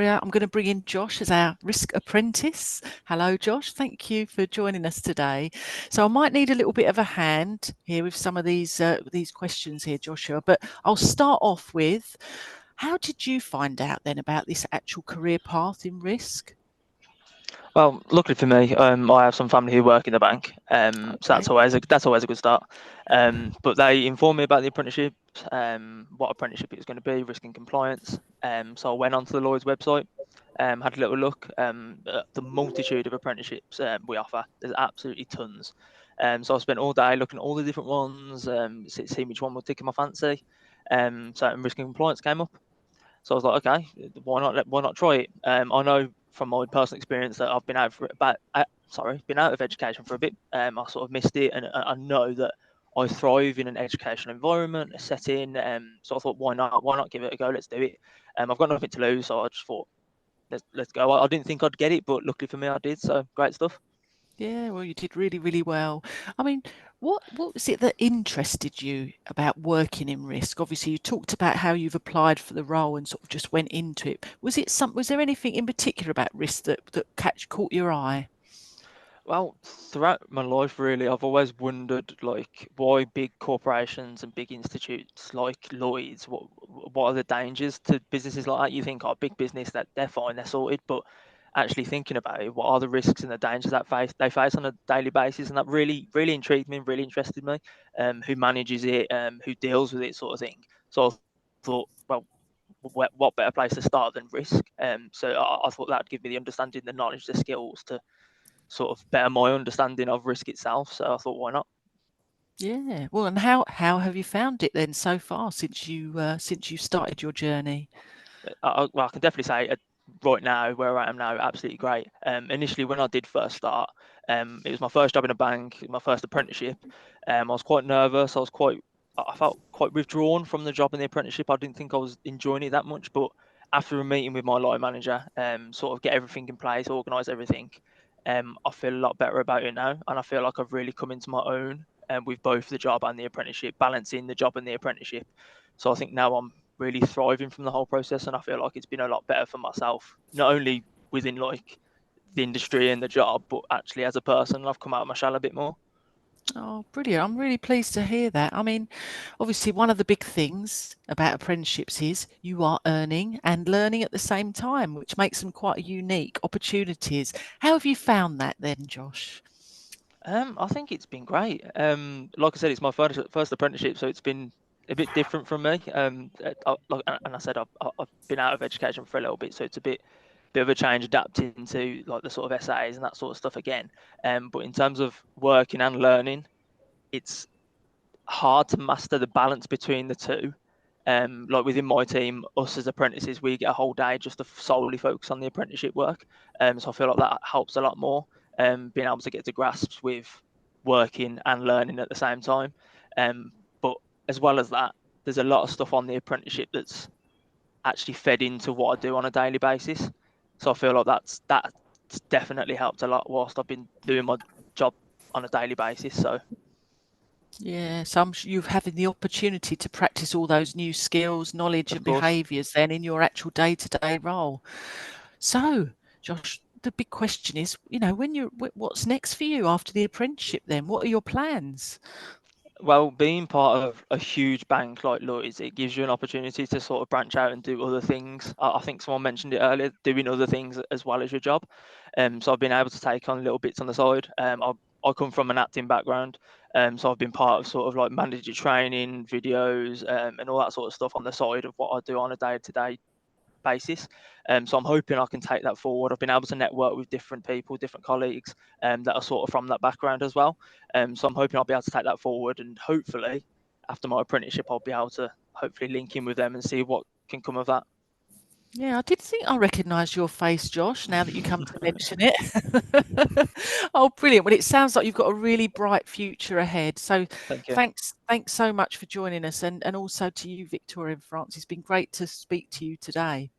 I'm going to bring in Josh as our risk apprentice. Hello, Josh. Thank you for joining us today. So I might need a little bit of a hand here with some of these questions here, Joshua, but I'll start off with, how did you find out then about this actual career path in risk? Well, luckily for me, I have some family who work in the bank, so Okay. that's always a good start. But they informed me about the apprenticeship, what apprenticeship it was going to be, risk and compliance. So I went onto the Lloyd's website, had a little look. At the multitude of apprenticeships we offer, there's absolutely tons. So I spent all day looking at all the different ones, seeing which one would tickle my fancy. So risk and compliance came up. So I was like, okay, why not try it? I know from my personal experience that I've been out for been out of education for a bit. I sort of missed it, and I know that I thrive in an educational environment, a setting. So I thought, why not? Why not give it a go? Let's do it. I've got nothing to lose, so I just thought, let's go. I didn't think I'd get it, but luckily for me, I did. So great stuff. Yeah, well, you did really, really well. I mean, what was it that interested you about working in risk? Obviously, you talked about how you've applied for the role and sort of just went into it. Was there anything in particular about risk that caught your eye? Well, throughout my life, really, I've always wondered, like, why big corporations and big institutes like Lloyd's, what are the dangers to businesses like that? You think, oh, big business, that they're fine, they're sorted, but actually thinking about it, what are the risks and the dangers that they face on a daily basis? And that really intrigued me, really interested me. Who manages it, who deals with it, sort of thing. So I thought, well, what better place to start than risk? So I thought that'd give me the understanding, the knowledge, the skills to sort of better my understanding of risk itself. So I thought, why not? Yeah. Well, and how have you found it then so far since you started your journey? Well, I can definitely say right now, where I am now, absolutely great. Initially, when I did first start, it was my first job in a bank, my first apprenticeship. I was quite nervous. I felt quite withdrawn from the job in the apprenticeship. I didn't think I was enjoying it that much. But after a meeting with my line manager, sort of get everything in place, organise everything, I feel a lot better about it now, and I feel like I've really come into my own with both the job and the apprenticeship, balancing the job and the apprenticeship. So I think now I'm really thriving from the whole process, and I feel like it's been a lot better for myself, not only within like the industry and the job, but actually as a person. I've come out of my shell a bit more. Oh, brilliant. I'm really pleased to hear that. I mean, obviously, one of the big things about apprenticeships is you are earning and learning at the same time, which makes them quite unique opportunities. How have you found that then, Josh? I think it's been great. Like I said, it's my first apprenticeship, so it's been a bit different from me. And I said I've been out of education for a little bit, so it's a bit of a change adapting to like the sort of essays and that sort of stuff again. But in terms of working and learning, it's hard to master the balance between the two. Like within my team, us as apprentices, we get a whole day just to solely focus on the apprenticeship work. So I feel like that helps a lot more. Being able to get to grasps with working and learning at the same time. But as well as that, there's a lot of stuff on the apprenticeship that's actually fed into what I do on a daily basis. So I feel like that's definitely helped a lot whilst I've been doing my job on a daily basis. So Yeah, so you've having the opportunity to practice all those new skills, knowledge, of and course. behaviours then in your actual day-to-day role. So, Josh, the big question is, what's next for you after the apprenticeship then? What are your plans? Well, being part of a huge bank like Lloyd's, it gives you an opportunity to sort of branch out and do other things. I think someone mentioned it earlier, doing other things as well as your job. So I've been able to take on little bits on the side. I come from an acting background, so I've been part of sort of like mandatory training, videos, and all that sort of stuff on the side of what I do on a day-to-day basis. So I'm hoping I can take that forward. I've been able to network with different people, different colleagues that are sort of from that background as well. So I'm hoping I'll be able to take that forward, and hopefully after my apprenticeship, I'll be able to hopefully link in with them and see what can come of that. Yeah, I did think I recognised your face, Josh, now that you come to mention it. Oh, brilliant. Well, it sounds like you've got a really bright future ahead. So Thank you. thanks so much for joining us, and also to you, Victoria and France. It's been great to speak to you today.